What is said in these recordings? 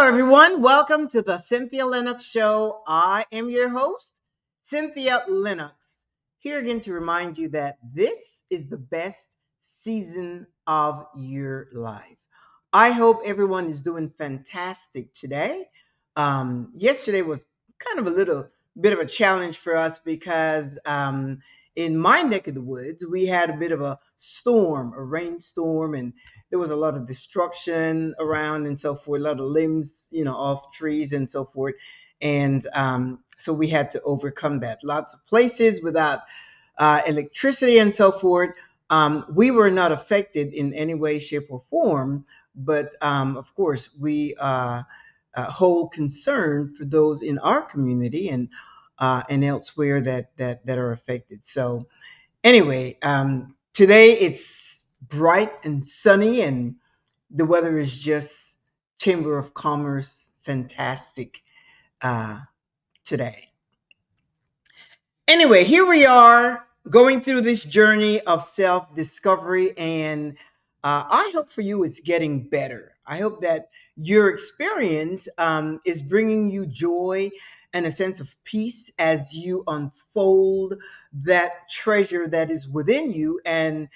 Hello, everyone. Welcome to the Cynthia Linux Show. I am your host, Cynthia Linux, here again to remind you that this is the best season of your life. I hope everyone is doing fantastic today. Yesterday was kind of a little bit of a challenge for us because in my neck of the woods, we had a bit of a storm, a rainstorm, and there was a lot of destruction around and so forth, a lot of limbs, off trees and so forth. And so we had to overcome that. Lots of places without electricity and so forth. We were not affected in any way, shape, or form, but of course, we hold concern for those in our community and elsewhere that are affected. So anyway, today it's bright and sunny, and the weather is just Chamber of Commerce fantastic uh, today. Anyway, here we are going through this journey of self discovery, and I hope for you it's getting better. I hope that your experience is bringing you joy and a sense of peace as you unfold that treasure that is within you and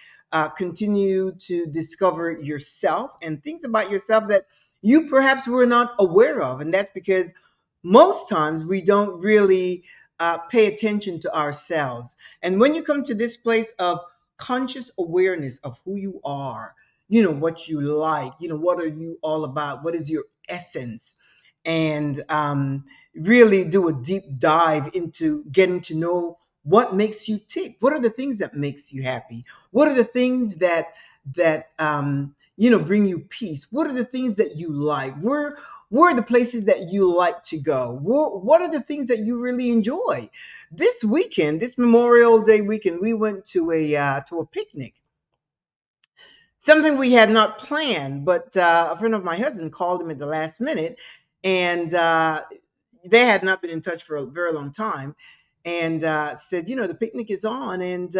continue to discover yourself and things about yourself that you perhaps were not aware of. And that's because most times we don't really pay attention to ourselves. And when you come to this place of conscious awareness of who you are, what you like, what are you all about, what is your essence, and really do a deep dive into getting to know what makes you tick. What are the things that makes you happy? What are the things that bring you peace? What are the things that you like? Where are the places that you like to go? What are the things that you really enjoy? This weekend, this Memorial Day weekend, we went to a picnic. Something we had not planned, but a friend of my husband called him at the last minute, and they had not been in touch for a very long time, and said, the picnic is on, and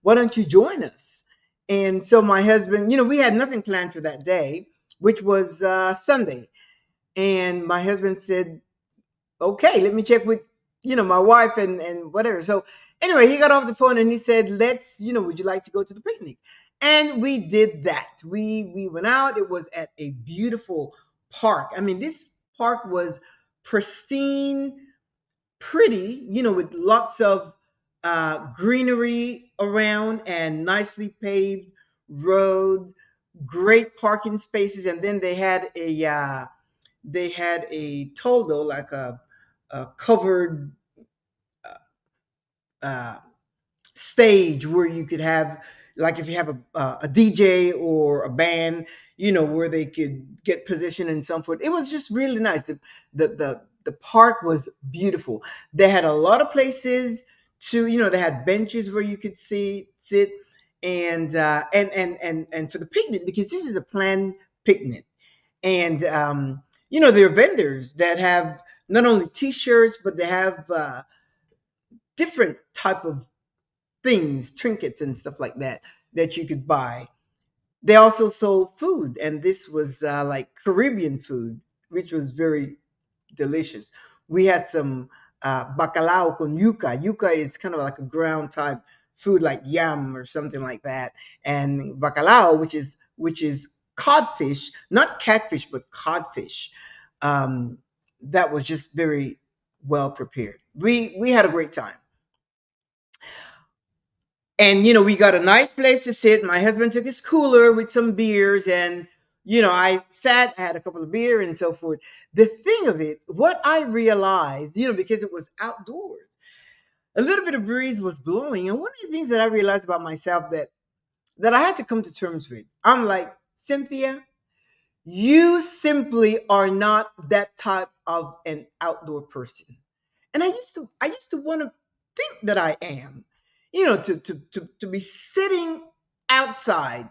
why don't you join us? And so my husband, we had nothing planned for that day, which was Sunday. And my husband said, okay, let me check with, my wife and whatever. So anyway, he got off the phone and he said, would you like to go to the picnic? And we did that. We went out. It was at a beautiful park. I mean, this park was pristine, pretty, with lots of greenery around and nicely paved roads, great parking spaces. And then they had a toldo, like a covered uh, stage where you could have, like, if you have a DJ or a band, where they could get position and so forth. It was just really nice. The park was beautiful. They had a lot of places to, they had benches where you could sit, and for the picnic, because this is a planned picnic. And there are vendors that have not only T-shirts, but they have different type of things, trinkets and stuff like that you could buy. They also sold food, and this was like Caribbean food, which was very delicious. We had some bacalao con yuca. Yuca is kind of like a ground type food, like yam or something like that, and bacalao, which is codfish, not catfish, but codfish. Um, that was just very well prepared. We had a great time. And we got a nice place to sit. My husband took his cooler with some beers, and I sat, I had a couple of beer and so forth. The thing of it, what I realized, because it was outdoors, a little bit of breeze was blowing, and one of the things that I realized about myself that I had to come to terms with, I'm like, Cynthia, you simply are not that type of an outdoor person. And I used to want to think that I am, to be sitting outside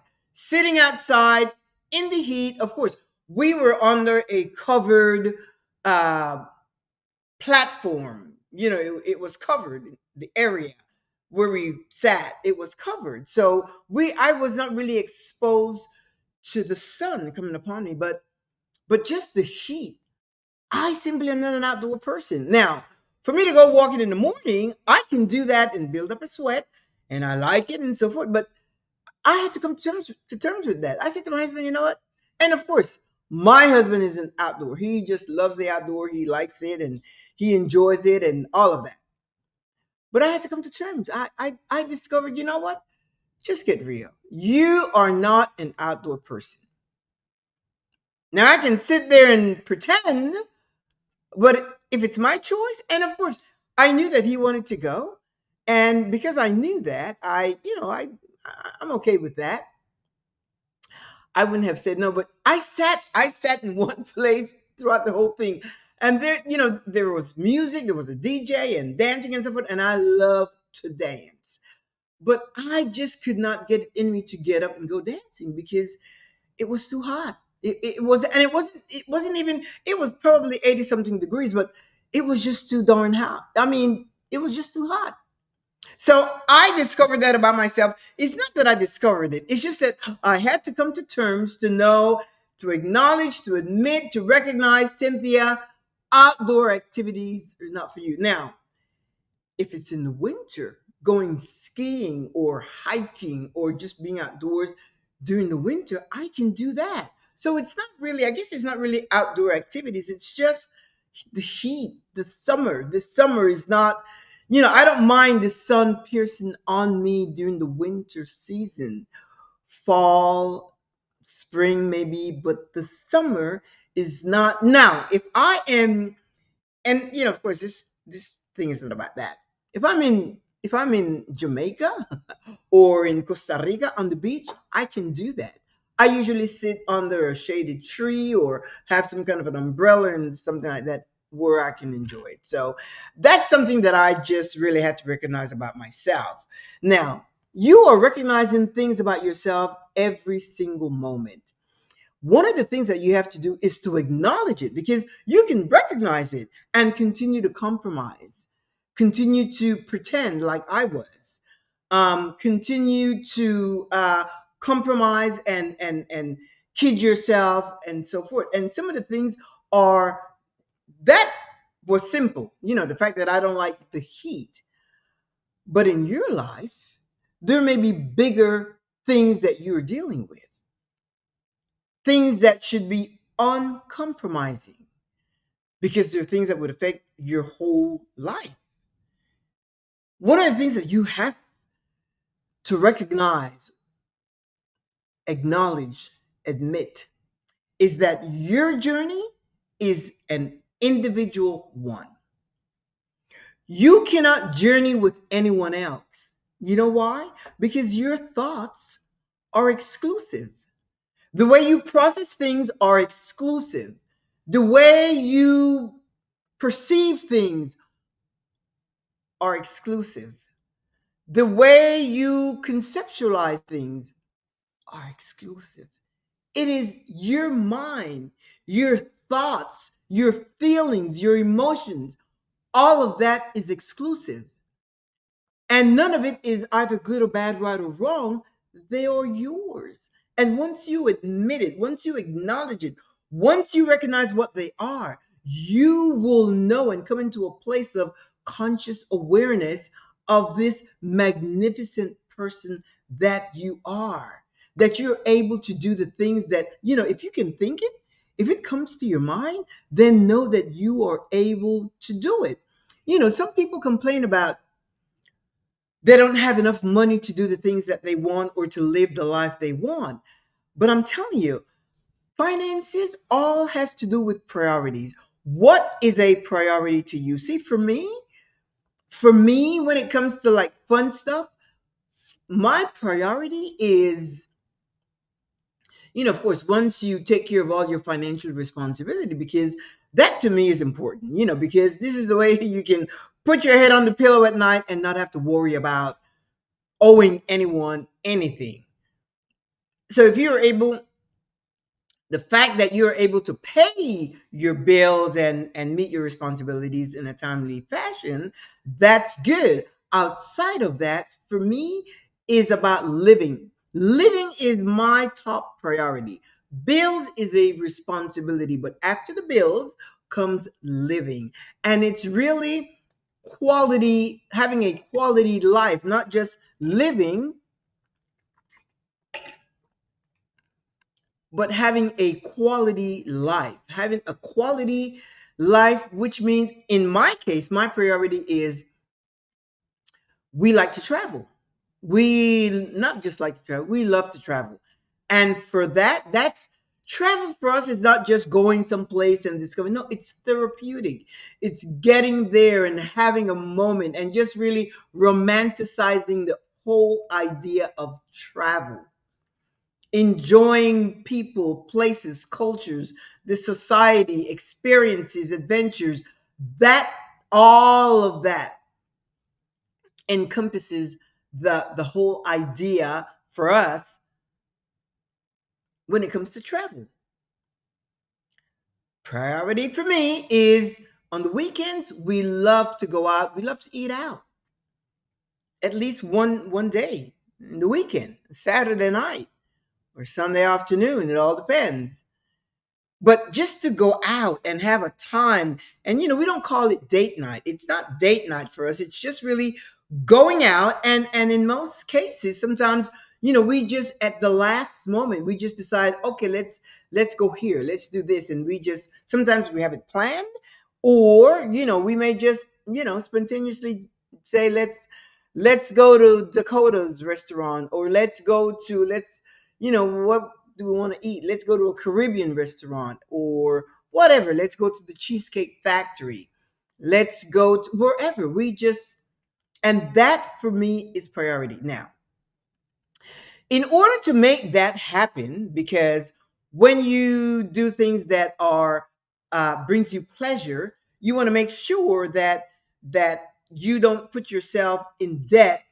in the heat. Of course, we were under a covered uh, platform. It was covered. The area where we sat, it was covered. So I was not really exposed to the sun coming upon me, but just the heat. I simply am not an outdoor person. Now, for me to go walking in the morning, I can do that and build up a sweat, and I like it and so forth. But I had to come to terms with that. I said to my husband, you know what? And of course, my husband is an outdoor. He just loves the outdoor. He likes it and he enjoys it and all of that. But I had to come to terms. I discovered, you know what? Just get real. You are not an outdoor person. Now I can sit there and pretend, but if it's my choice, and of course, I knew that he wanted to go, and because I knew that, I'm okay with that. I wouldn't have said no, but I sat in one place throughout the whole thing. And there was music, there was a DJ and dancing and so forth, and I love to dance. But I just could not get it in me to get up and go dancing because it was too hot. It was probably 80 something degrees, but it was just too darn hot. I mean, it was just too hot. So I discovered that about myself. It's not that I discovered it. It's just that I had to come to terms to know, to acknowledge, to admit, to recognize, Cynthia, outdoor activities are not for you. Now, if it's in the winter, going skiing or hiking or just being outdoors during the winter, I can do that. So it's not really, I guess it's not really outdoor activities. It's just the heat, the summer. The summer is not, I don't mind the sun piercing on me during the winter season, fall, spring maybe, but the summer is not. Now, if I am, and of course, this thing is not about that. If I'm in Jamaica or in Costa Rica on the beach, I can do that. I usually sit under a shaded tree or have some kind of an umbrella and something like that where I can enjoy it. So that's something that I just really had to recognize about myself. Now, you are recognizing things about yourself every single moment. One of the things that you have to do is to acknowledge it because you can recognize it and continue to compromise, continue to pretend like I was, continue to compromise and kid yourself and so forth. And some of the things are that was simple, the fact that I don't like the heat. But in your life, there may be bigger things that you're dealing with, things that should be uncompromising because they're things that would affect your whole life. One of the things that you have to recognize, acknowledge, admit is that your journey is an individual one. You cannot journey with anyone else. You know why? Because your thoughts are exclusive. The way you process things are exclusive. The way you perceive things are exclusive. The way you conceptualize things are exclusive. It is your mind, your thoughts, your feelings, your emotions. All of that is exclusive. And none of it is either good or bad, right or wrong. They are yours. And once you admit it, once you acknowledge it, once you recognize what they are, you will know and come into a place of conscious awareness of this magnificent person that you are. That you're able to do the things that, if you can think it, if it comes to your mind, then know that you are able to do it. Some people complain about they don't have enough money to do the things that they want or to live the life they want. But I'm telling you, finances all has to do with priorities. What is a priority to you? See, for me, when it comes to like fun stuff, my priority is, of course, once you take care of all your financial responsibility, because that to me is important, because this is the way you can put your head on the pillow at night and not have to worry about owing anyone anything. So if you're able, the fact that you're able to pay your bills and meet your responsibilities in a timely fashion, that's good. Outside of that, for me, is about living. Living is my top priority. Bills is a responsibility, but after the bills comes living. And it's really quality, having a quality life, not just living, but having a quality life. Having a quality life, which means in my case, my priority is we like to travel. We not just like to travel, we love to travel. And for that, that's travel for us is not just going someplace and discovering. No, it's therapeutic. It's getting there and having a moment and just really romanticizing the whole idea of travel. Enjoying people, places, cultures, the society, experiences, adventures, that all of that encompasses the whole idea for us when it comes to travel. Priority for me is on the weekends, we love to go out, we love to eat out at least one day in the weekend, Saturday night or Sunday afternoon, it all depends. But just to go out and have a time, and we don't call it date night. It's not date night for us. It's just really going out, and in most cases, sometimes we just at the last moment we just decide, okay, let's go here, let's do this, and we just sometimes we have it planned, or we may just spontaneously say let's go to Dakota's restaurant, or let's what do we want to eat? Let's go to a Caribbean restaurant or whatever. Let's go to the Cheesecake Factory. Let's go to wherever. And that for me is priority. Now, in order to make that happen, because when you do things that are brings you pleasure, you want to make sure that you don't put yourself in debt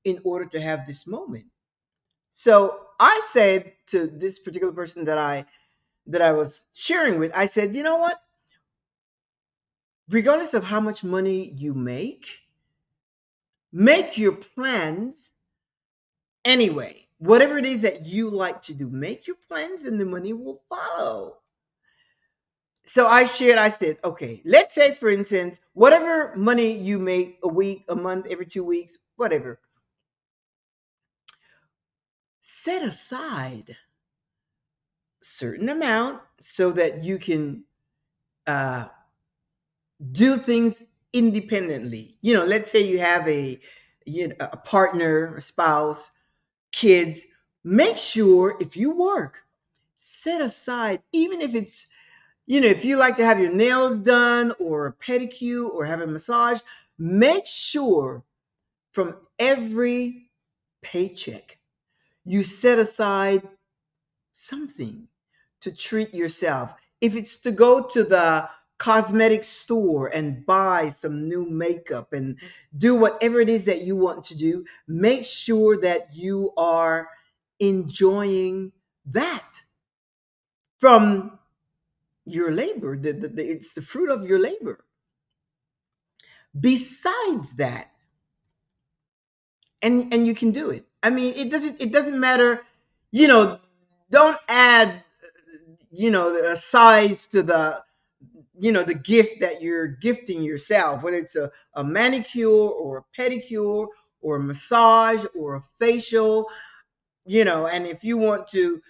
in order to have this moment. So I said to this particular person that I was sharing with, I said, you know what? Regardless of how much money you make your plans anyway. Whatever it is that you like to do, make your plans and the money will follow. So I said, okay, let's say, for instance, whatever money you make a week, a month, every 2 weeks, whatever, set aside a certain amount so that you can uh, do things independently. Let's say you have a partner, a spouse, kids. Make sure if you work, set aside, even if it's, if you like to have your nails done or a pedicure or have a massage, make sure from every paycheck you set aside something to treat yourself. If it's to go to the cosmetic store and buy some new makeup and do whatever it is that you want to do, make sure that you are enjoying that from your labor. It's the fruit of your labor. Besides that, and you can do it. I mean, it doesn't matter, you know, don't add a size to the gift that you're gifting yourself, whether it's a manicure or a pedicure or a massage or a facial. And if you want to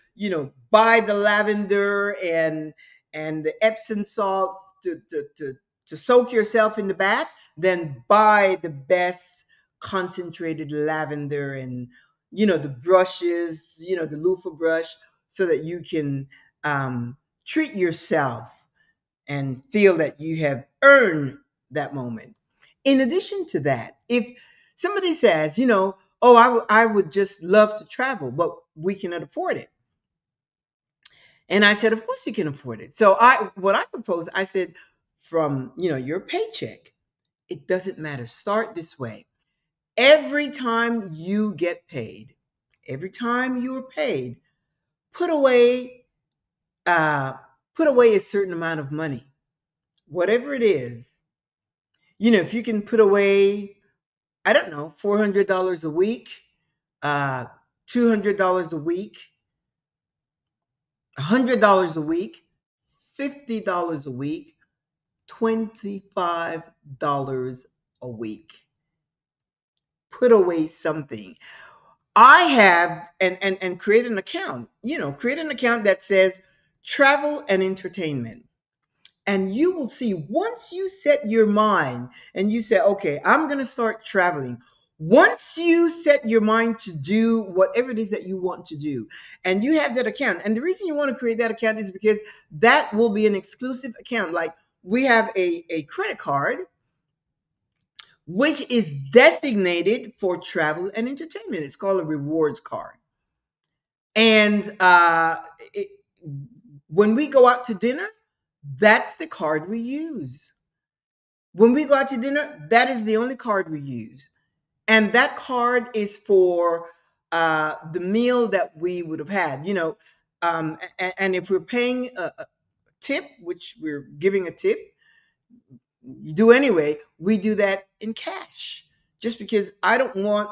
buy the lavender and the Epsom salt to soak yourself in the bath, then buy the best concentrated lavender and the brushes, the loofah brush, so that you can treat yourself and feel that you have earned that moment. In addition to that, if somebody says, oh, I would just love to travel, but we cannot afford it. And I said, of course you can afford it. So what I proposed, I said, from, your paycheck, it doesn't matter. Start this way. Every time you get paid, every time you are paid, put away, uh, put away a certain amount of money, whatever it is. If you can put away, I don't know, $400 a week, uh, $200 a week, $100 a week, $50 a week, $25 a week. Put away something. I have and create an account, create an account that says travel and entertainment. And you will see, once you set your mind and you say, okay, I'm going to start traveling. Once you set your mind to do whatever it is that you want to do, and you have that account, and the reason you want to create that account is because that will be an exclusive account. Like, we have a credit card which is designated for travel and entertainment. It's called a rewards card. And it, when we go out to dinner, that's the card we use. When we go out to dinner, that is the only card we use. And that card is for the meal that we would have had, and if we're paying a tip, which we're giving a tip, you do anyway, we do that in cash. Just because I want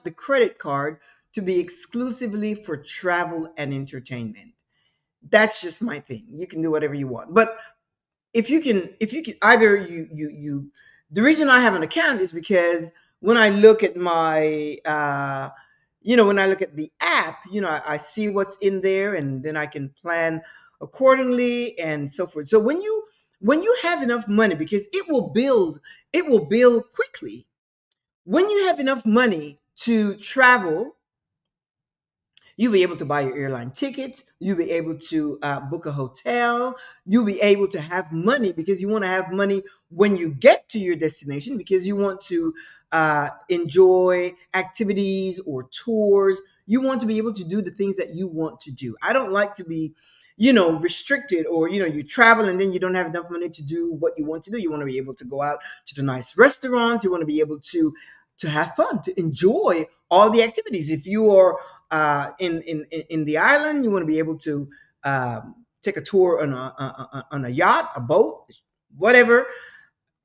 the credit card to be exclusively for travel and entertainment. That's just my thing. You can do whatever you want. But if you can either you the reason I have an account is because when I look at my when I look at the app, I see what's in there, and then I can plan accordingly and so forth. So when you have enough money, because it will build quickly. When you have enough money to travel, you'll be able to buy your airline tickets. You'll be able to book a hotel. You'll be able to have money, because you want to have money when you get to your destination, because you want to enjoy activities or tours. You want to be able to do the things that you want to do. I don't like to be, restricted, or, you travel and then you don't have enough money to do what you want to do. You want to be able to go out to the nice restaurants. You want to be able to have fun, to enjoy all the activities. If you are in the island, you want to be able to take a tour on a yacht, a boat, whatever.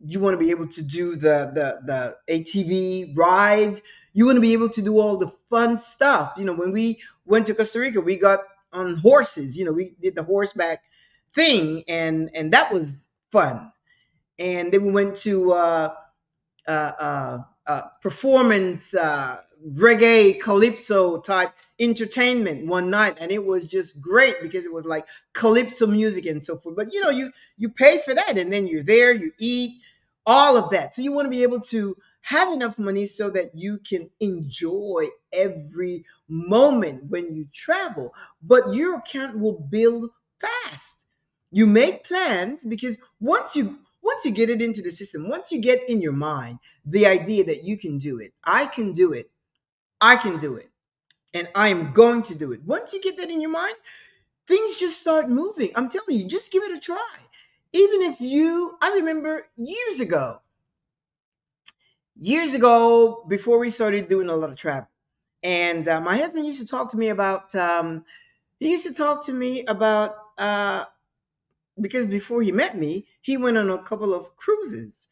You want to be able to do the ATV rides. You want to be able to do all the fun stuff. When we went to Costa Rica, we got on horses. We did the horseback thing, and that was fun. And then we went to performance, reggae, calypso type entertainment one night, and it was just great because it was like calypso music and so forth. But you pay for that, and then you're there, you eat, all of that. So you want to be able to have enough money so that you can enjoy every moment when you travel. But your account will build fast. You make plans, because once you get it into the system, once you get in your mind the idea that you can do it, I can do it, I can do it, and I am going to do it. Once you get that in your mind, things just start moving. I'm telling you, just give it a try. Even if I remember years ago, before we started doing a lot of travel, and my husband used to talk to me about, because before he met me, he went on a couple of cruises.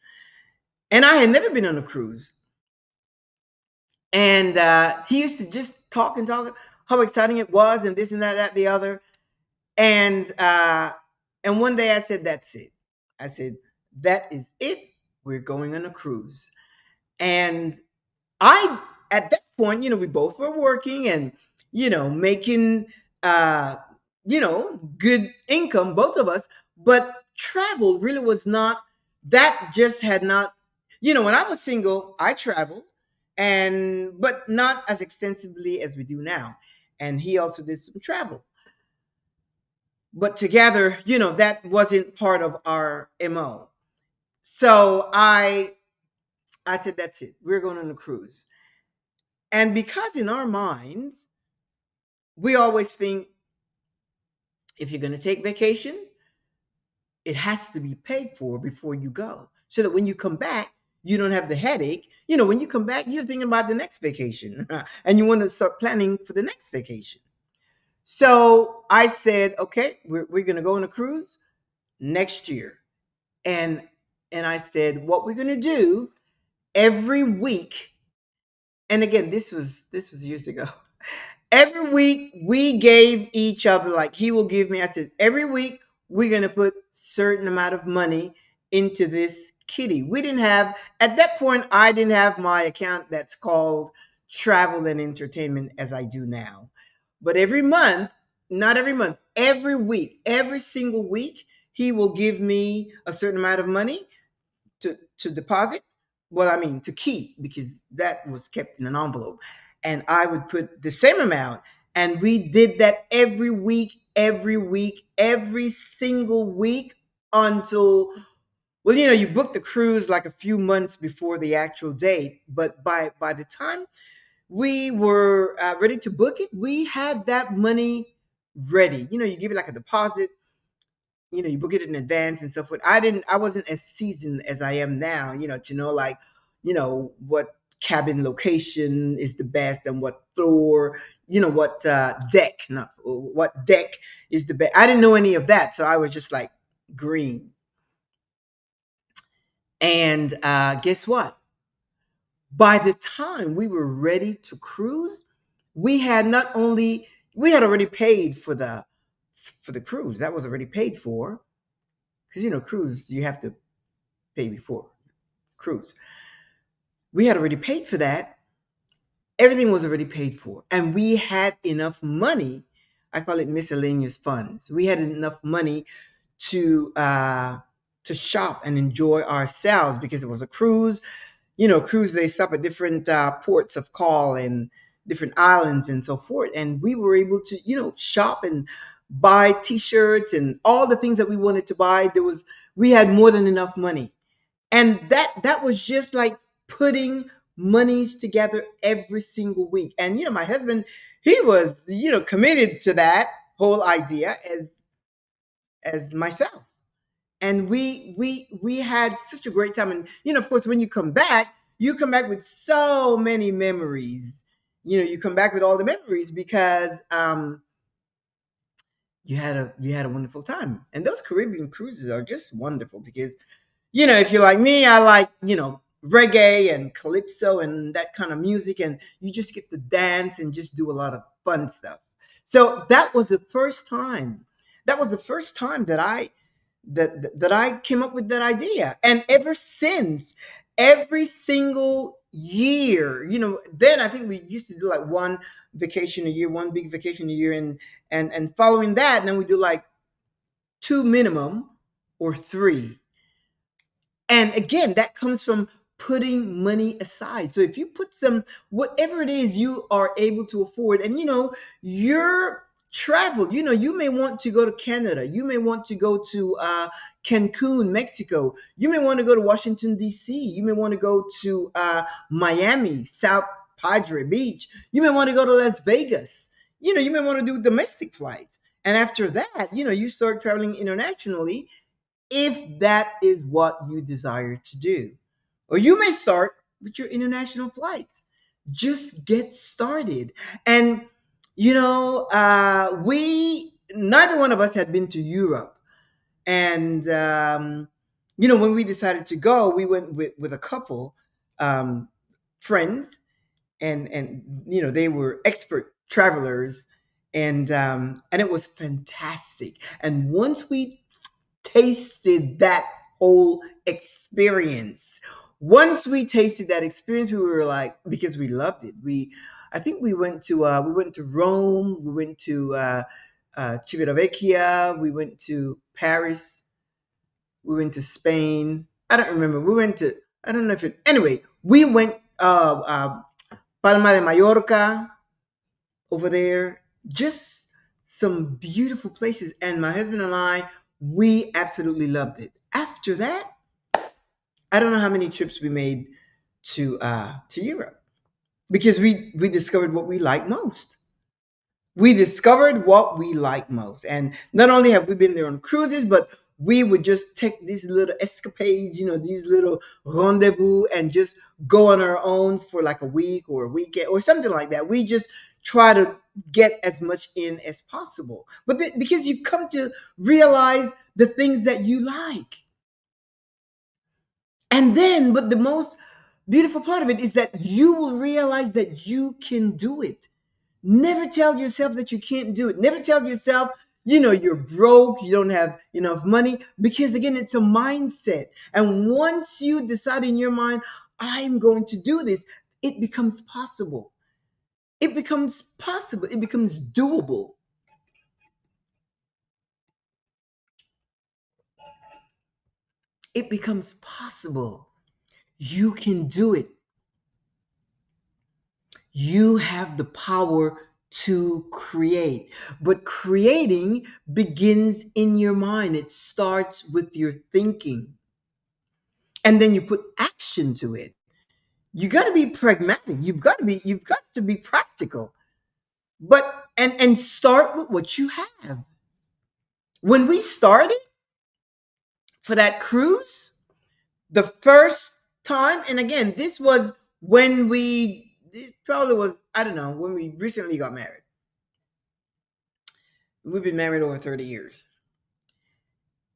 And I had never been on a cruise. And he used to just talk and talk how exciting it was, and this and that, the other. And one day I said, that's it. I said, that is it. We're going on a cruise. And I, at that point, we both were working and, making, good income, both of us. But travel really was not, that just had not, when I was single, I traveled, but not as extensively as we do now. And he also did some travel. But together, that wasn't part of our MO. So I said, that's it. We're going on a cruise. And because in our minds, we always think, if you're going to take vacation, it has to be paid for before you go, so that when you come back, you don't have the headache. When you come back, you're thinking about the next vacation and you want to start planning for the next vacation. So I said, okay, we're going to go on a cruise next year. And I said, what we're going to do every week. And again, this was years ago. Every week we gave each other, like he will give me, I said, every week we're going to put certain amount of money into this kitty. We didn't have, at that point, I didn't have my account that's called travel and entertainment as I do now. But every month, not every month, every week, every single week, he will give me a certain amount of money to deposit. Well, I mean, to keep, because that was kept in an envelope. And I would put the same amount. And we did that every week, every single week until, well, you book the cruise like a few months before the actual date, but by the time we were ready to book it, we had that money ready. You give it like a deposit. You book it in advance and so forth. I wasn't as seasoned as I am now. To know, like, what cabin location is the best and what floor. What deck, not what deck is the best. I didn't know any of that, so I was just like green. And guess what? By the time we were ready to cruise, we had not only we had already paid for the cruise. That was already paid for, because cruise, you have to pay before cruise. We had already paid for that. Everything was already paid for, and we had enough money. I call it miscellaneous funds. We had enough money to uh, to shop and enjoy ourselves, because it was a cruise. Cruise, they stop at different ports of call and different islands and so forth. And we were able to, shop and buy T-shirts and all the things that we wanted to buy. We had more than enough money, and that was just like putting monies together every single week. And my husband, he was, committed to that whole idea as myself. And we had such a great time. And of course, when you come back with so many memories. You come back with all the memories, because you had a wonderful time. And those Caribbean cruises are just wonderful, because if you're like me, I like reggae and calypso and that kind of music, and you just get to dance and just do a lot of fun stuff. So that was the first time. That was the first time that I came up with that idea. And ever since, every single year, then I think we used to do like one vacation a year, one big vacation a year, and following that, and then we do like two minimum or three. And again, that comes from putting money aside. So if you put whatever it is you are able to afford, and your travel, you may want to go to Canada, you may want to go to Cancun, Mexico, you may want to go to Washington, D.C., you may want to go to Miami, South Padre Beach, you may want to go to Las Vegas, you may want to do domestic flights. And after that, you start traveling internationally, if that is what you desire to do. Or you may start with your international flights. Just get started. And, we, neither one of us had been to Europe. And, when we decided to go, we went with a couple um, friends, and they were expert travelers. And it was fantastic. And once we tasted that whole experience. Once we tasted that experience, we were like, because we loved it. I think we went to Rome, we went to Civitavecchia, we went to Paris, we went to Spain. I don't remember. I don't know if it. Anyway, we went Palma de Mallorca over there. Just some beautiful places. And my husband and I, we absolutely loved it. After that, I don't know how many trips we made to Europe, because we discovered what we like most. We discovered what we like most. And not only have we been there on cruises, but we would just take these little escapades, these little rendezvous, and just go on our own for like a week or a weekend or something like that. We just try to get as much in as possible. But because you come to realize the things that you like. And then, but the most beautiful part of it is that you will realize that you can do it. Never tell yourself that you can't do it. Never tell yourself you're broke, you don't have enough money, because again, it's a mindset. And once you decide in your mind, I'm going to do this, it becomes possible. It becomes possible. It becomes doable. It becomes possible. You can do it. You have the power to create. But creating begins in your mind. It starts with your thinking. And then you put action to it. You got to be pragmatic. You've got to be practical. But and start with what you have. When we started for that cruise, the first time, and again, this was when it probably was, I don't know, when we recently got married. We've been married over 30 years.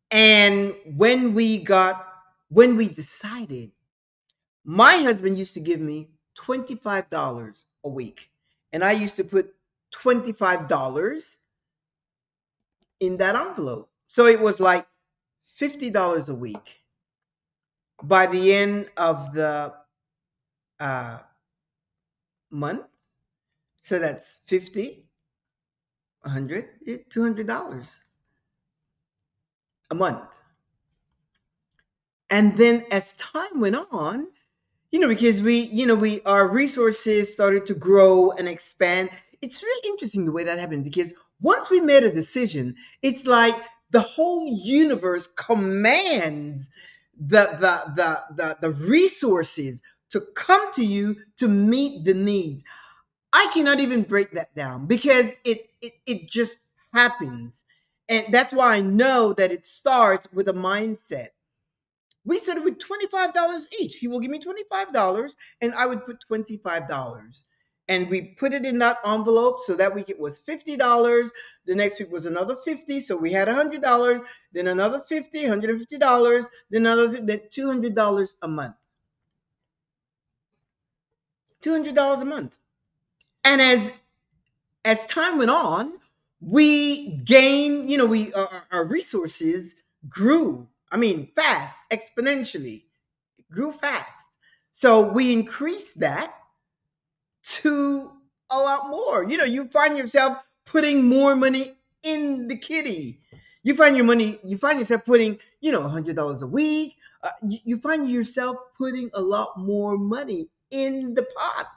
And when we decided, my husband used to give me $25 a week. And I used to put $25 in that envelope. So it was like $50 a week. By the end of the uh, month, so that's 50, 100, $200 a month. And then as time went on, because our resources started to grow and expand. It's really interesting the way that happened, because once we made a decision, it's like the whole universe commands the resources to come to you to meet the needs. I cannot even break that down, because it just happens. And that's why I know that it starts with a mindset. We started with $25 each. He will give me $25 and I would put $25. And we put it in that envelope, so that week it was $50. The next week was another 50. So we had $100, then another 50, $150, then $200 a month. $200 a month. And as time went on, we gained, our resources grew. I mean, fast, exponentially. Grew fast. So we increased that to a lot more. You find yourself putting more money in the kitty. You find yourself putting, $100 a week. You find yourself putting a lot more money in the pot.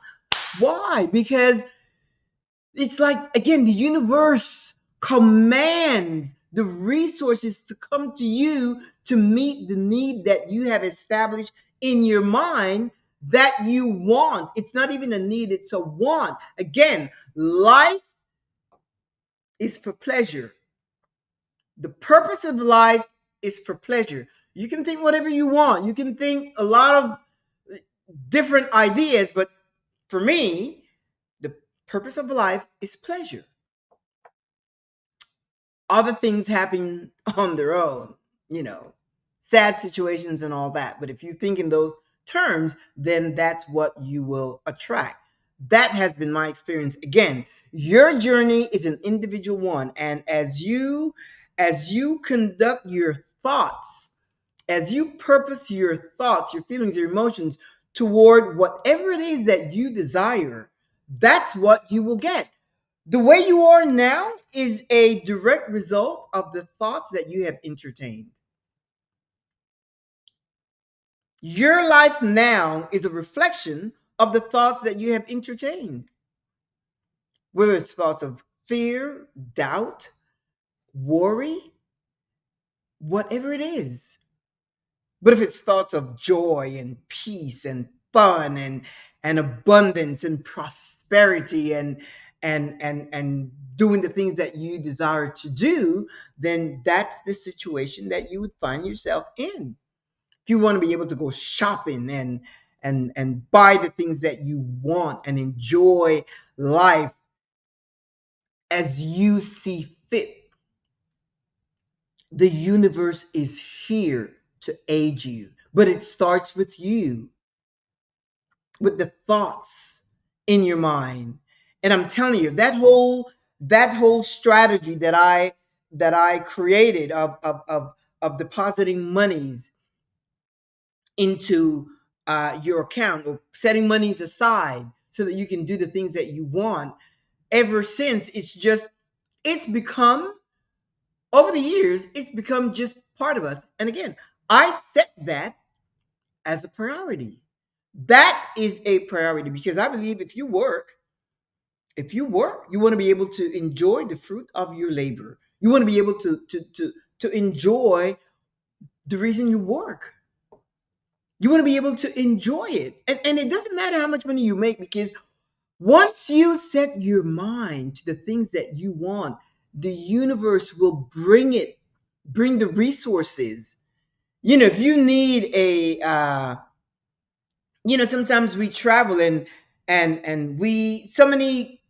Why? Because it's like, again, the universe commands the resources to come to you to meet the need that you have established in your mind that you want. It's not even a need, it's a want. Again, life is for pleasure. The purpose of life is for pleasure. You can think whatever you want. You can think a lot of different ideas, but for me, the purpose of life is pleasure. Other things happen on their own, you know, sad situations and all that. But if you think in those terms, then that's what you will attract. That has been my experience. Again, your journey is an individual one. And as you conduct your thoughts, as you purpose your thoughts, your feelings, your emotions toward whatever it is that you desire, that's what you will get. The way you are now is a direct result of the thoughts that you have entertained. Your life now is a reflection of the thoughts that you have entertained, whether it's thoughts of fear, doubt, worry, whatever it is. But if it's thoughts of joy and peace and fun and abundance and prosperity and doing the things that you desire to do, then that's the situation that you would find yourself in. If you want to be able to go shopping and buy the things that you want and enjoy life as you see fit, the universe is here to aid you. But it starts with you, with the thoughts in your mind. And I'm telling you, that whole strategy that I created of depositing monies into your account, or setting monies aside so that you can do the things that you want, ever since, it's become, over the years, it's become just part of us. And again, I set that as a priority. That is a priority because I believe if you work, you want to be able to enjoy the fruit of your labor. You want to be able to enjoy the reason you work. You want to be able to enjoy it. And it doesn't matter how much money you make, because once you set your mind to the things that you want, the universe will bring the resources. If you need sometimes we travel, and we, so many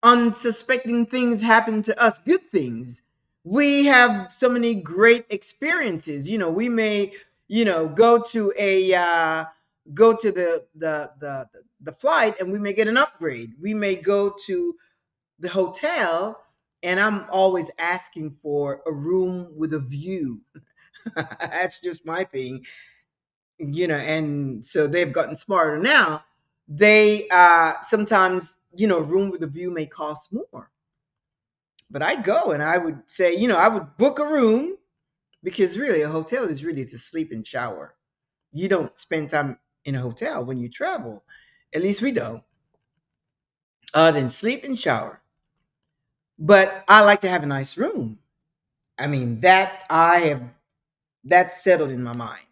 unsuspecting things happen to us, good things. We have so many great experiences. We may, go to the flight, and we may get an upgrade. We may go to the hotel, and I'm always asking for a room with a view. That's just my thing. And so they've gotten smarter now. They sometimes, room with a view may cost more. But I go and I would say, I would book a room, because really a hotel is really to sleep and shower. You don't spend time in a hotel when you travel. At least we don't. Other than sleep and shower. But I like to have a nice room. I mean, that's settled in my mind.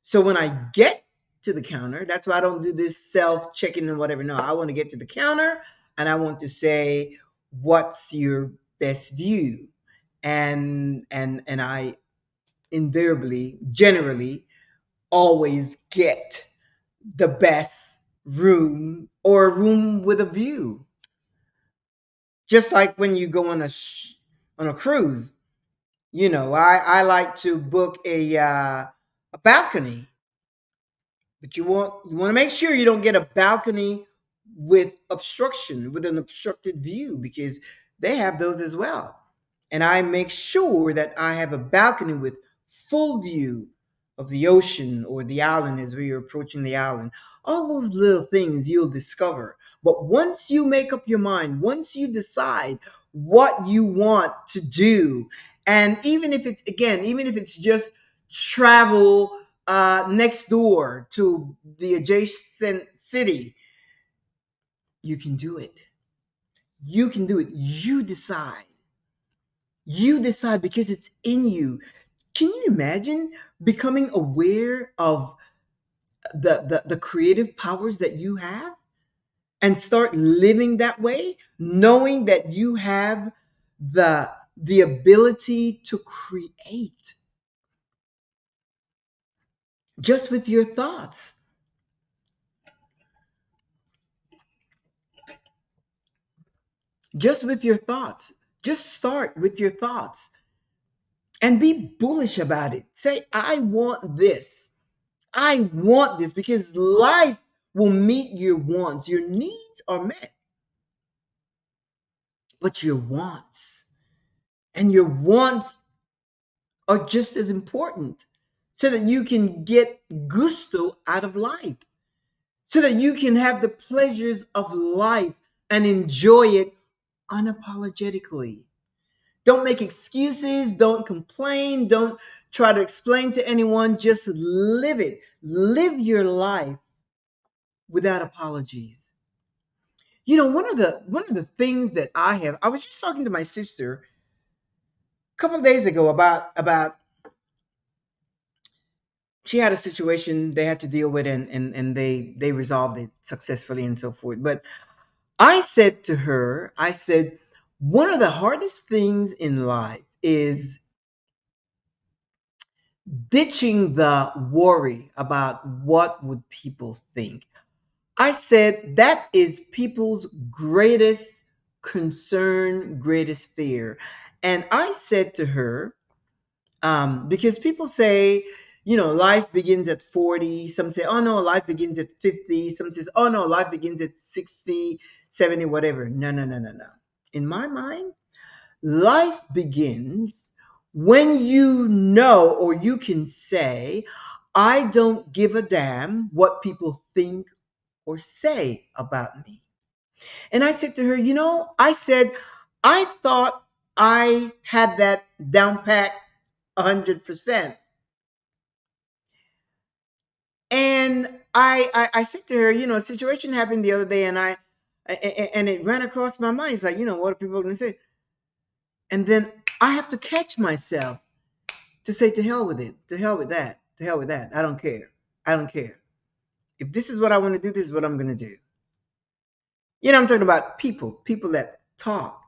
So when I get to the counter, that's why I don't do this self checking and whatever. No, I want to get to the counter, and I want to say, what's your best view? And I invariably, generally, always get the best room, or a room with a view. Just like when you go on a cruise, I like to book a balcony. But you want to make sure you don't get a balcony with an obstructed view, because they have those as well. And I make sure that I have a balcony with full view of the ocean, or the island as we are approaching the island. All those little things you'll discover. But once you make up your mind, once you decide what you want to do, and even if it's just travel next door to the adjacent city, you can do it. You can do it. You decide. You decide, because it's in you. Can you imagine becoming aware of the creative powers that you have, and start living that way, knowing that you have the ability to create just with your thoughts? Just with your thoughts. Just start with your thoughts and be bullish about it. Say, I want this. I want this, because life will meet your wants. Your needs are met, but your wants, and your wants are just as important, so that you can get gusto out of life, so that you can have the pleasures of life and enjoy it unapologetically. Don't make excuses. Don't complain. Don't try to explain to anyone. Just live it. Live your life without apologies. One of the things that I was just talking to my sister a couple of days ago about she had a situation they had to deal with, and they resolved it successfully and so forth. But I said to her, I said, one of the hardest things in life is ditching the worry about what would people think. I said that is people's greatest concern, greatest fear. And I said to her, because people say, life begins at 40. Some say, oh no, life begins at 50. Some says, oh no, life begins at 60, 70, whatever. No, no, no, no, no. In my mind, life begins when you know, or you can say, I don't give a damn what people think or say about me. And I said to her, I said, I thought I had that down pat 100%. And I said to her, a situation happened the other day, and and it ran across my mind. It's like, what are people going to say? And then I have to catch myself to say, to hell with it, to hell with that, to hell with that. I don't care. I don't care. If this is what I want to do, this is what I'm going to do. I'm talking about people that talk.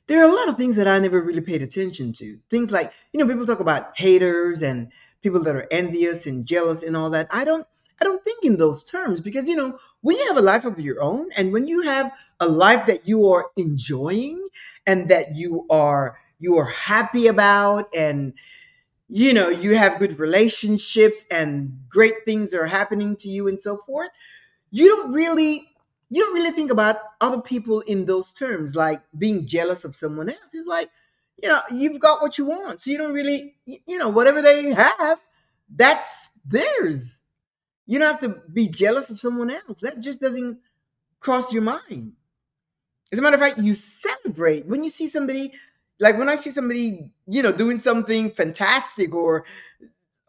There are a lot of things that I never really paid attention to. Things like, people talk about haters and people that are envious and jealous and all that. I don't think in those terms, because when you have a life of your own, and when you have a life that you are enjoying and that you are happy about, and you have good relationships and great things are happening to you and so forth, you don't really think about other people in those terms, like being jealous of someone else. It's like, you've got what you want, so you don't really, whatever they have, that's theirs. You don't have to be jealous of someone else. That just doesn't cross your mind. As a matter of fact, you celebrate when you see somebody, like when I see somebody, doing something fantastic or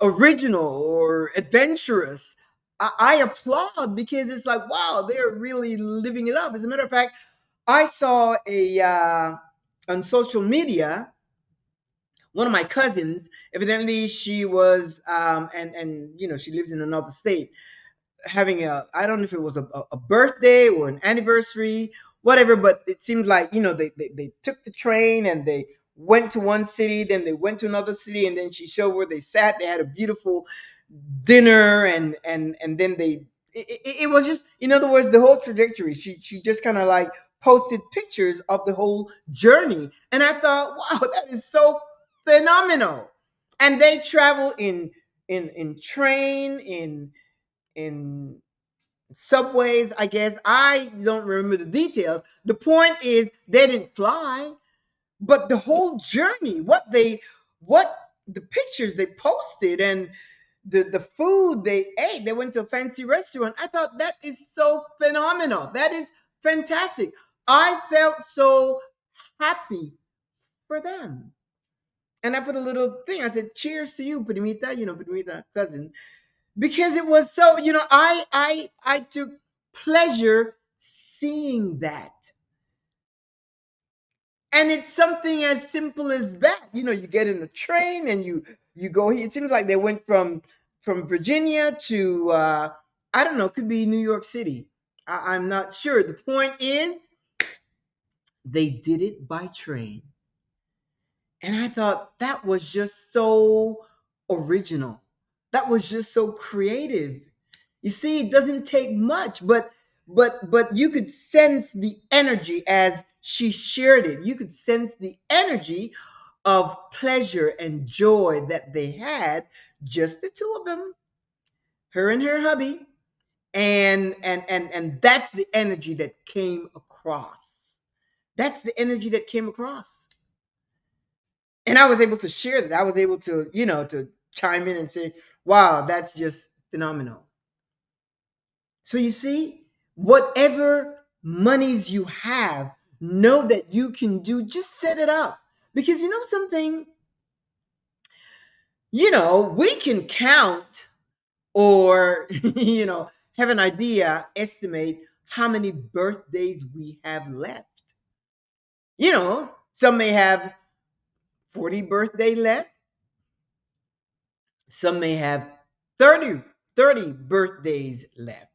original or adventurous. I applaud, because it's like, wow, they're really living it up. As a matter of fact, I saw on social media, one of my cousins, evidently she was, and she lives in another state, having I don't know if it was a birthday or an anniversary, whatever, but it seemed like, they took the train and they went to one city, then they went to another city, and then she showed where they sat. They had a beautiful dinner, and then it was just, in other words, the whole trajectory. She just kind of like posted pictures of the whole journey, and I thought, wow, that is so phenomenal. And they travel in train, in subways, I guess. I don't remember the details. The point is, they didn't fly, but the whole journey, what the pictures they posted, and the food they ate. They went to a fancy restaurant. I thought, that is so phenomenal. That is fantastic. I felt so happy for them. And I put a little thing. I said, cheers to you, Primita, Primita, cousin, because it was so, I took pleasure seeing that. And it's something as simple as that. You get in a train and you go here. It seems like they went from Virginia to I don't know, could be New York City. I'm not sure. The point is, they did it by train. And I thought, that was just so original. That was just so creative. You see, it doesn't take much, but you could sense the energy as she shared it. You could sense the energy of pleasure and joy that they had, just the two of them, her and her hubby. And that's the energy that came across. That's the energy that came across. And I was able to share that. I was able to, to chime in and say, wow, that's just phenomenal. So you see, whatever monies you have, know that you can do, just set it up. Because something, we can count, or, have an idea, estimate how many birthdays we have left. Some may have 40 birthday left. Some may have 30 birthdays left.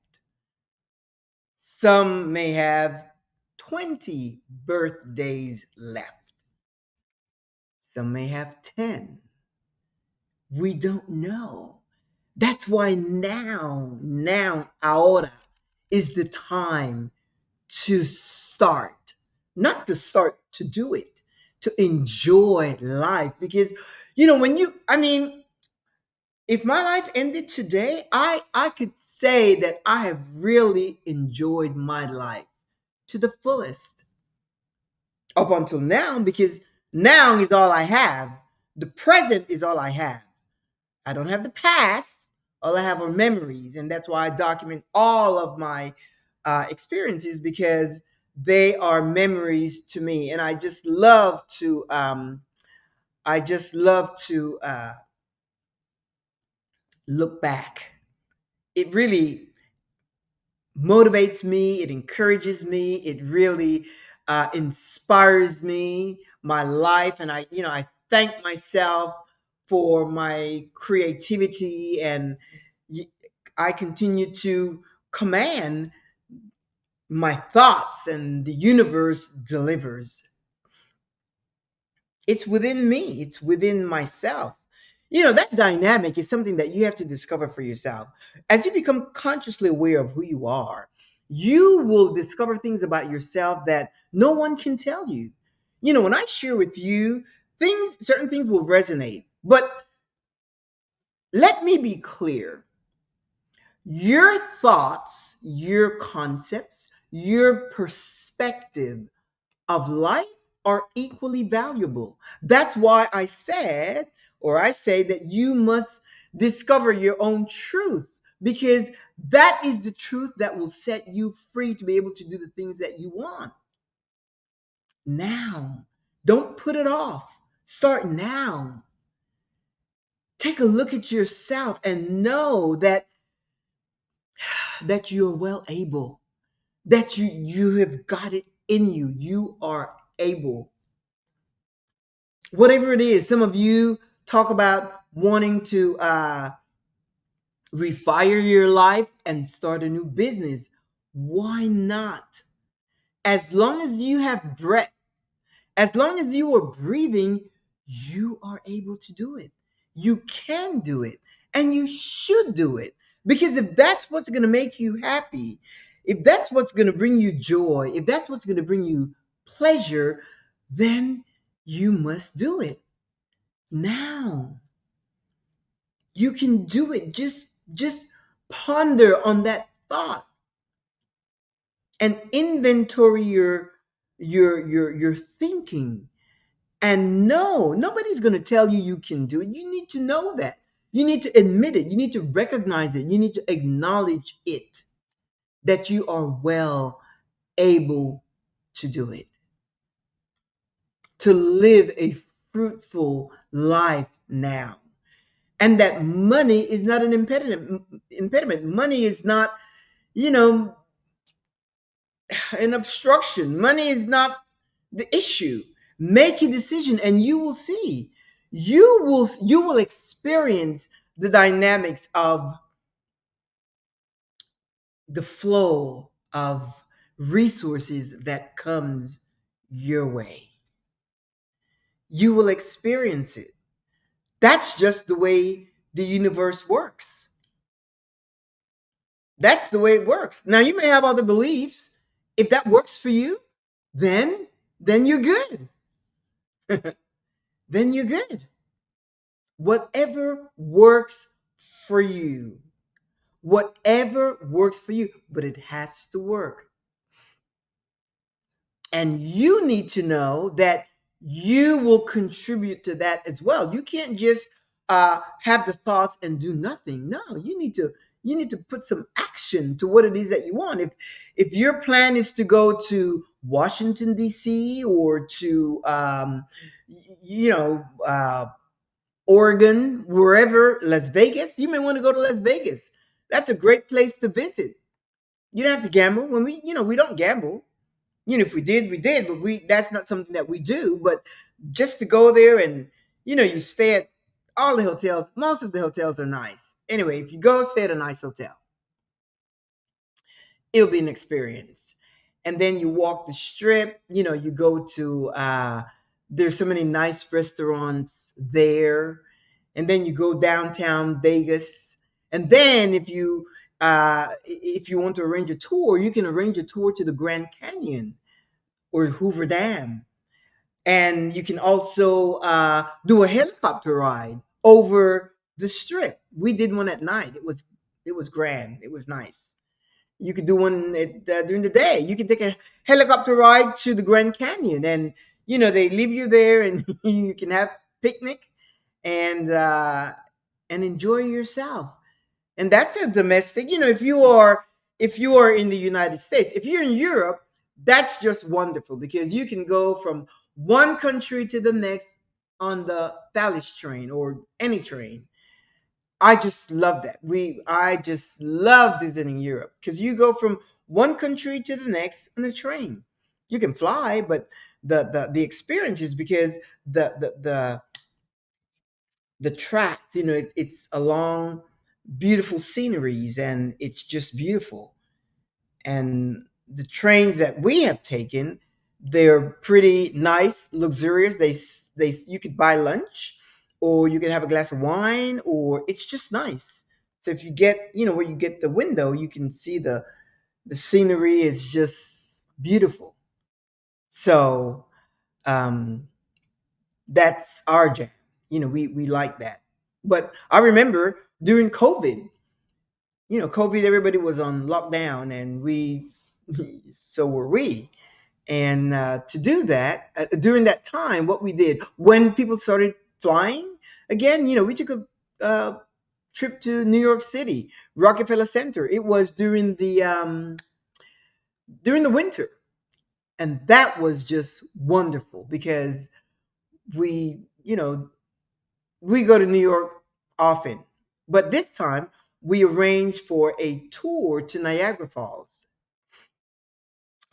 Some may have 20 birthdays left. Some may have 10. We don't know. That's why now, ahora is the time to start. Not to start to do it, to enjoy life. Because, if my life ended today, I could say that I have really enjoyed my life to the fullest up until now, because Now is all I have. The present is all I have. I don't have the past. All I have are memories. And that's why I document all of my experiences, because they are memories to me. And I just love to look back. It really motivates me. It encourages me. It really inspires me, my life. And I thank myself for my creativity, and y- I continue to command my thoughts, and the universe delivers. It's within me, it's within myself. That dynamic is something that you have to discover for yourself. As you become consciously aware of who you are, you will discover things about yourself that no one can tell you. When I share with you things, certain things will resonate. But let me be clear: your thoughts, your concepts, your perspective of life are equally valuable. That's why I say that you must discover your own truth, because that is the truth that will set you free to be able to do the things that you want. Now, don't put it off. Start now. Take a look at yourself and know that you're well able, that you have got it in you. You are able. Whatever it is, some of you talk about wanting to refire your life and start a new business. Why not? As long as you have breath, as long as you are breathing, you are able to do it. You can do it, and you should do it. Because if that's what's going to make you happy, if that's what's going to bring you joy, if that's what's going to bring you pleasure, then you must do it now. You can do it. Just ponder on that thought and inventory your thinking. And no, nobody's going to tell you you can do it. You need to know that. You need to admit it. You need to recognize it. You need to acknowledge it, that you are well able to do it, to live a fruitful life now. And that money is not an impediment. Money is not, you know, an obstruction. Money is not the issue. Make a decision and you will see. You will experience the dynamics of the flow of resources that comes your way. You will experience it. That's just the way the universe works. That's the way it works. Now you may have other beliefs. If that works for you, then then you're good. Then you're good. Whatever works for you. Whatever works for you, but it has to work. And you need to know that you will contribute to that as well. You can't just have the thoughts and do nothing. No, you need to put some action to what it is that you want. If your plan is to go to Washington D.C. or to you know Oregon, wherever, Las Vegas, you may want to go to Las Vegas. That's a great place to visit. You don't have to gamble. When we don't gamble. If we did, we did, but that's not something that we do. But just to go there, and you stay at all the hotels. Most of the hotels are nice. Anyway, if you go stay at a nice hotel, it'll be an experience. And then you walk the strip, you go to there's so many nice restaurants there. And then you go downtown Vegas. And then if you want to arrange a tour, you can arrange a tour to the Grand Canyon or Hoover Dam. And you can also do a helicopter ride over the strip. We did one at night. It was grand. It was nice. You could do one during the day. You can take a helicopter ride to the Grand Canyon, and they leave you there, and you can have picnic and enjoy yourself. And that's a domestic. If you are in the United States. If you're in Europe, that's just wonderful because you can go from one country to the next on the Thalys train or any train. I just love that. I just love visiting Europe because you go from one country to the next on a train. You can fly, but the experience is because the tracks, it's along beautiful sceneries, and it's just beautiful. And the trains that we have taken, they're pretty nice, luxurious. You could buy lunch, or you can have a glass of wine, or it's just nice. So if you get, where you get the window, you can see the scenery is just beautiful. So um, that's our jam. We like that. But I remember during COVID, COVID, everybody was on lockdown, and so were we. And to do that, during that time, what we did when people started flying again, we took a trip to New York City, Rockefeller Center. It was during the winter, and that was just wonderful because we, we go to New York often, but this time we arranged for a tour to Niagara Falls.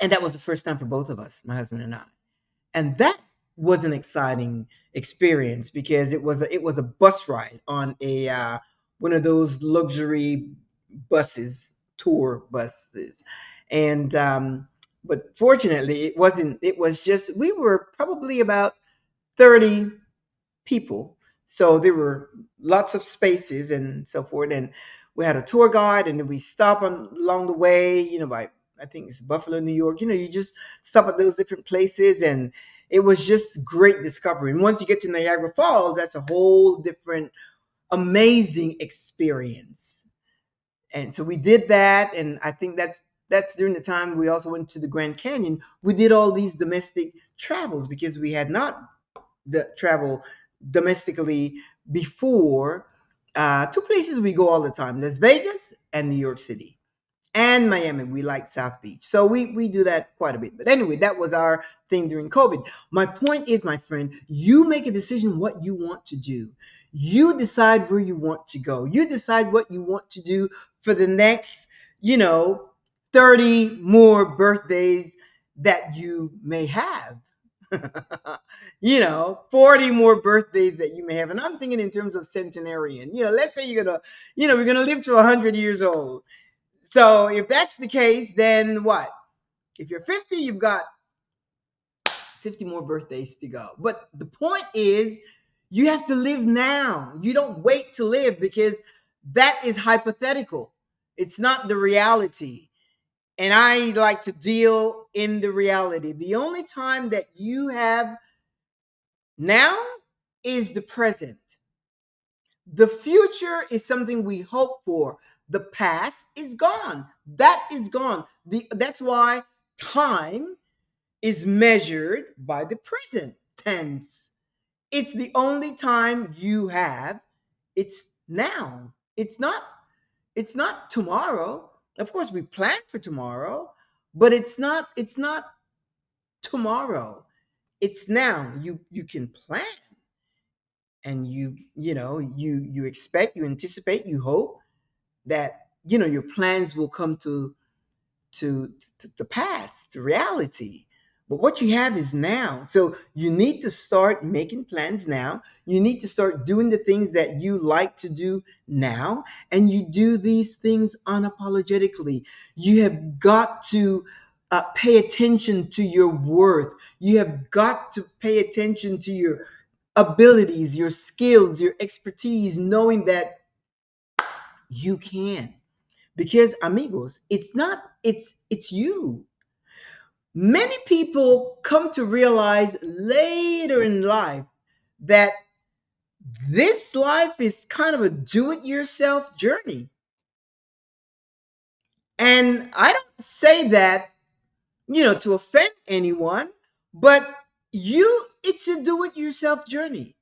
And that was the first time for both of us, my husband and I. And that was an exciting experience because it was a bus ride on a one of those luxury buses, tour buses. And but fortunately it wasn't, it was just, we were probably about 30 people. So there were lots of spaces and so forth. And we had a tour guide, and then we stop along the way, by, I think it's Buffalo, New York. You just stop at those different places, and it was just great discovery. And once you get to Niagara Falls, that's a whole different amazing experience. And so we did that, and I think that's during the time we also went to the Grand Canyon. We did all these domestic travels because we had not the travel domestically before. Two places we go all the time: Las Vegas and New York City, and Miami. We like South Beach, so we do that quite a bit. But anyway, that was our thing during COVID. My point is, my friend, you make a decision what you want to do. You decide where you want to go. You decide what you want to do for the next, you know 30 more birthdays that you may have. 40 more birthdays that you may have. And I'm thinking in terms of centenarian. Let's say we're gonna live to 100 years old. So if that's the case, then what? If you're 50, you've got 50 more birthdays to go. But the point is, you have to live now. You don't wait to live, because that is hypothetical. It's not the reality. And I like to deal in the reality. The only time that you have now is the present. The future is something we hope for. The past is gone. That is gone. That's why time is measured by the present tense. It's the only time you have. It's now. It's not tomorrow. Of course we plan for tomorrow, but it's not tomorrow. It's now. You can plan, and you expect, you anticipate, you hope that your plans will come to pass, to reality. But what you have is now. So you need to start making plans now. You need to start doing the things that you like to do now. And you do these things unapologetically. You have got to pay attention to your worth. You have got to pay attention to your abilities, your skills, your expertise, knowing that you can. Because amigos, it's you. Many people come to realize later in life that this life is kind of a do-it-yourself journey. And I don't say that, to offend anyone, but it's a do-it-yourself journey.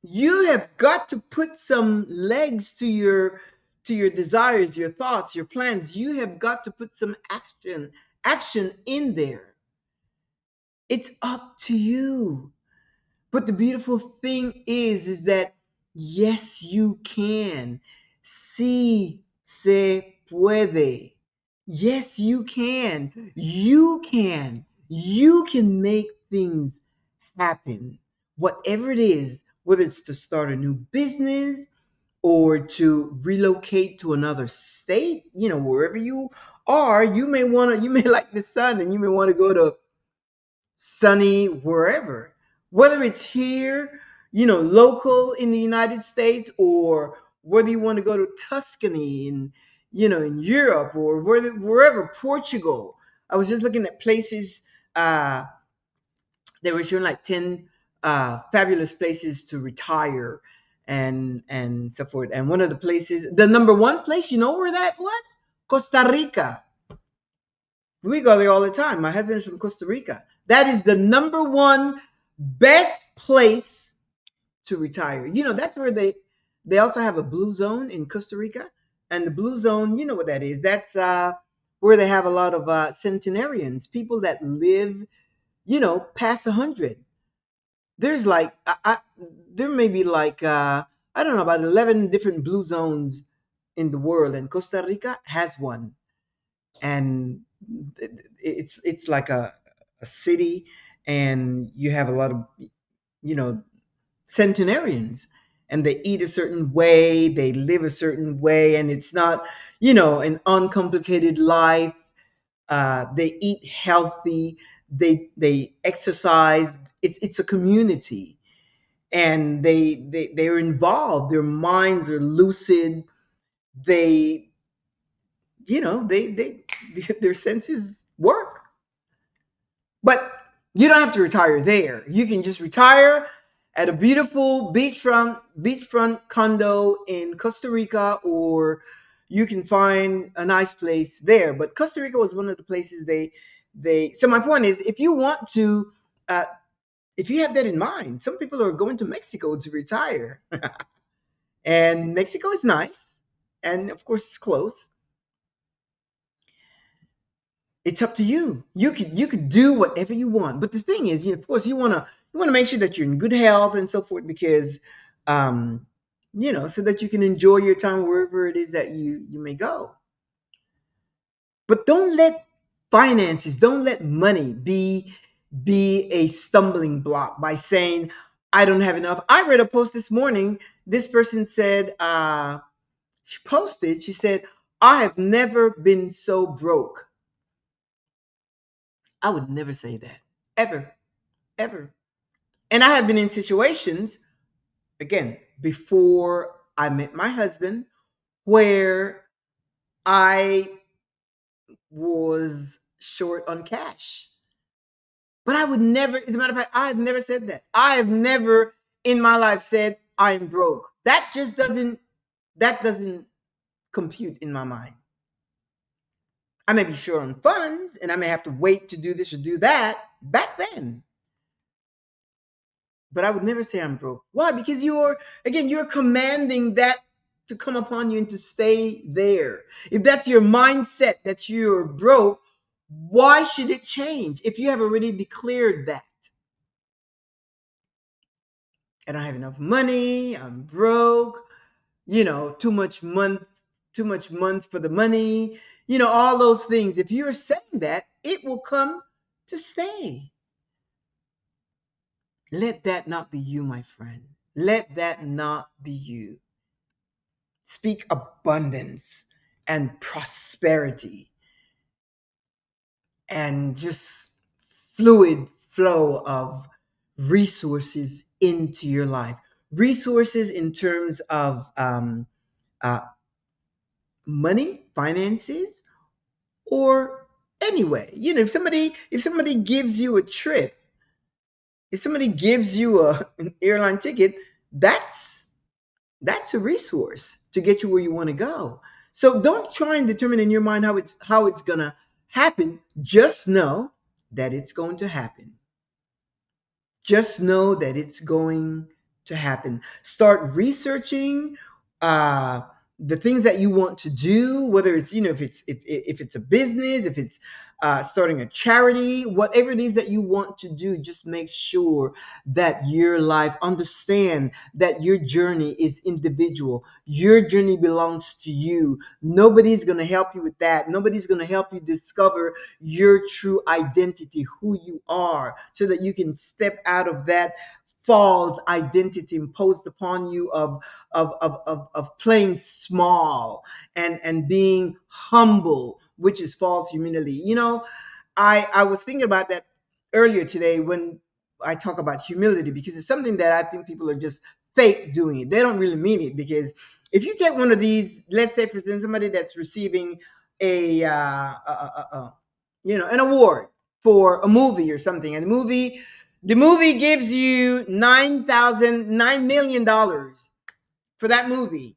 You have got to put some legs to your desires, your thoughts, your plans. You have got to put some action in there. It's up to you. But the beautiful thing is that yes, you can. Sí se puede. Yes, you can. You can. You can make things happen. Whatever it is, whether it's to start a new business or to relocate to another state, wherever you are, you may like the sun and you may want to go to sunny wherever, whether it's here, local in the United States, or whether you want to go to Tuscany in Europe, or wherever, Portugal. I was just looking at places. They were showing like 10 fabulous places to retire and so forth. And one of the places, the number one place, you know where that was? Costa Rica. We go there all the time. My husband is from Costa Rica. That is the number one best place to retire. That's where they also have a blue zone in Costa Rica. And the blue zone, you know what that is. That's where they have a lot of centenarians, people that live, past 100. There's like there may be like I don't know, about 11 different blue zones in the world, and Costa Rica has one. And it's like a city, and you have a lot of you know centenarians, and they eat a certain way, they live a certain way, and it's not an uncomplicated life. They eat healthy, they exercise. It's a community, and they're involved, their minds are lucid. They they their senses work. But you don't have to retire there. You can just retire at a beautiful beachfront condo in Costa Rica, or you can find a nice place there. But Costa Rica was one of the places they. So my point is, if you want to, if you have that in mind, some people are going to Mexico to retire, and Mexico is nice, and of course it's close. It's up to you. You could do whatever you want. But the thing is, of course, you want to make sure that you're in good health and so forth, because so that you can enjoy your time wherever it is that you may go. But don't let money be a stumbling block by saying, I don't have enough. I read a post this morning. This person said, she said, I have never been so broke. I would never say that. Ever. Ever. And I have been in situations, again, before I met my husband, where I was short on cash. But I would never, as a matter of fact, I have never said that. I have never in my life said I'm broke. That doesn't compute in my mind. I may be short on funds, and I may have to wait to do this or do that back then. But I would never say I'm broke. Why? Because you're commanding that to come upon you and to stay there. If that's your mindset that you're broke, why should it change if you have already declared that? I don't have enough money, I'm broke, too much month for the money, all those things. If you're saying that, it will come to stay. Let that not be you, my friend. Let that not be you. Speak abundance and prosperity and just fluid flow of resources into your life. Resources in terms of uh, money, finances, or anyway. If somebody gives you a trip, if somebody gives you an airline ticket, that's a resource to get you where you want to go. So don't try and determine in your mind how it's gonna happen. Just know that it's going to happen. Just know that it's going to happen. Start researching uh, the things that you want to do, whether it's, if it's a business, if it's starting a charity, whatever it is that you want to do. Just make sure that your life, understand that your journey is individual. Your journey belongs to you. Nobody's going to help you with that. Nobody's going to help you discover your true identity, who you are, so that you can step out of that false identity imposed upon you of playing small and being humble, which is false humility. I was thinking about that earlier today when I talk about humility, because it's something that I think people are just fake doing it. They don't really mean it, because if you take one of these, let's say for instance, somebody that's receiving an award for a movie or something, and the movie gives you $9 million for that movie.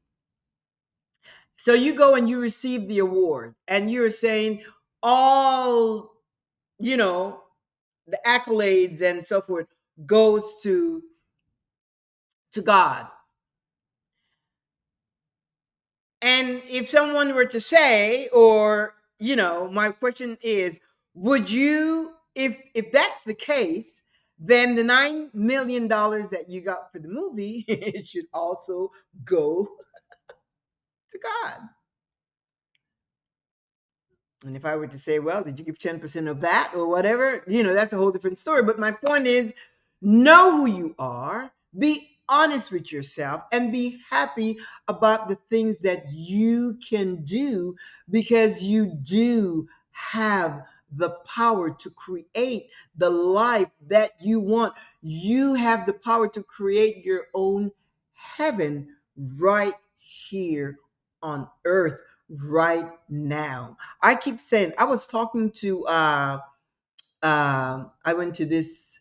So you go and you receive the award, and you're saying all, you know, the accolades and so forth goes to God. And if someone were to say, or my question is, would you, if that's the case, then the $9 million that you got for the movie, it should also go to God. And if I were to say, well, did you give 10% of that or whatever, that's a whole different story. But my point is, know who you are, be honest with yourself, and be happy about the things that you can do, because you do have the power to create the life that you want. You have the power to create your own heaven right here on earth right now. I keep saying, I was talking to I went to this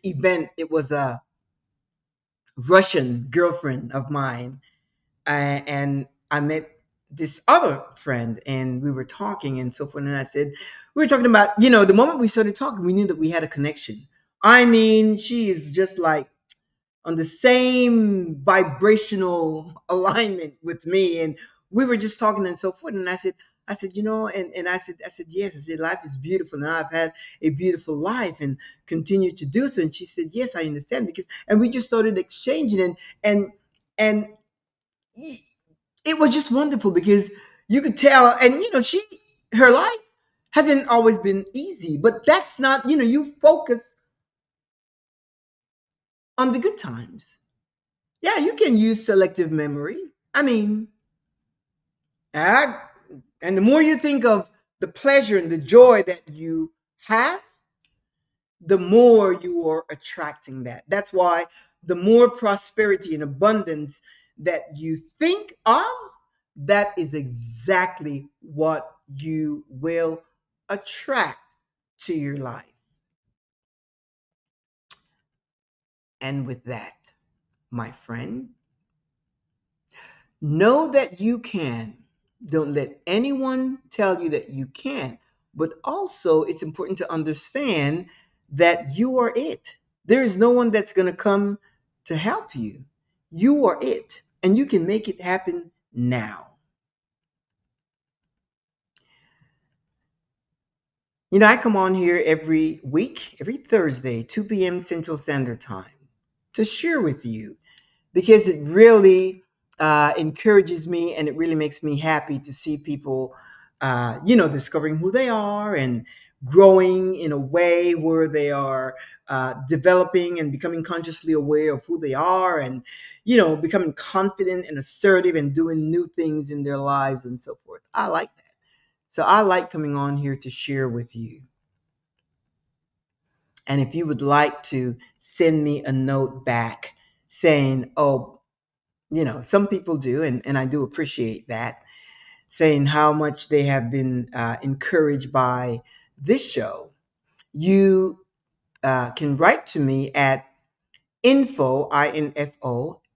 event. It was a Russian girlfriend of mine, and I met this other friend, and we were talking and so forth. And I said, we were talking about, the moment we started talking, we knew that we had a connection. I mean, she is just like on the same vibrational alignment with me, and we were just talking and so forth. And I said, and I said, yes. I said, life is beautiful, and I've had a beautiful life and continue to do so. And she said, yes, I understand, and we just started exchanging, and it was just wonderful, because you could tell. And her life hasn't always been easy, but that's not, you focus on the good times. Yeah, you can use selective memory. I mean, I, and the more you think of the pleasure and the joy that you have, the more you are attracting that. That's why the more prosperity and abundance that you think of, that is exactly what you will attract to your life. And with that, my friend, know that you can. Don't let anyone tell you that you can't. But also, it's important to understand that you are it. There is no one that's going to come to help you. You are it, and you can make it happen now. I come on here every week, every Thursday, 2 p.m. Central Standard Time, to share with you, because it really encourages me, and it really makes me happy to see people, discovering who they are and growing in a way where they are developing and becoming consciously aware of who they are, and becoming confident and assertive and doing new things in their lives and so forth. I like that. So I like coming on here to share with you. And if you would like to send me a note back saying, oh, some people do, and I do appreciate that, saying how much they have been encouraged by this show, you can write to me at info,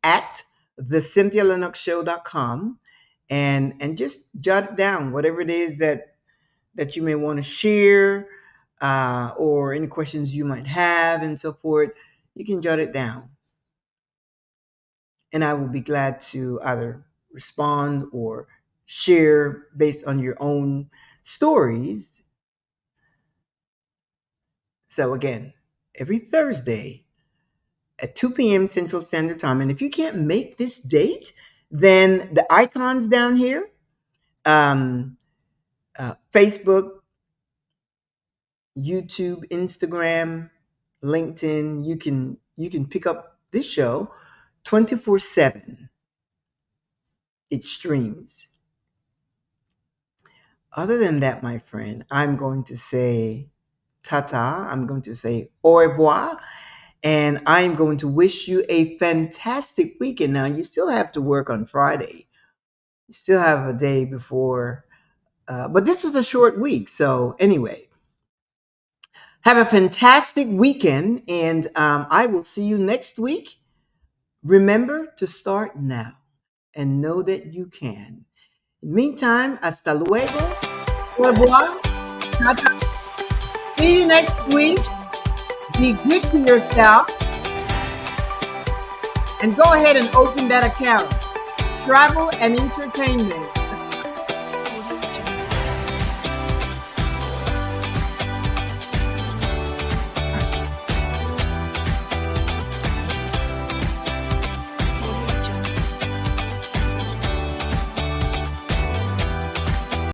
at thecynthialinoxshow.com, and just jot it down, whatever it is that you may want to share, or any questions you might have and so forth, you can jot it down. And I will be glad to either respond or share based on your own stories. So, again, every Thursday at 2 p.m. Central Standard Time. And if you can't make this date, then the icons down here, um, Facebook, YouTube, Instagram, LinkedIn, you can pick up this show 24/7. It streams. Other than that, my friend, I'm going to say ta-ta. I'm going to say au revoir. And I'm going to wish you a fantastic weekend. Now, you still have to work on Friday. You still have a day before, but this was a short week. So, anyway, have a fantastic weekend, and I will see you next week. Remember to start now and know that you can. In the meantime, hasta luego. Au revoir. See you next week. Be good to yourself. And go ahead and open that account. Travel and entertainment.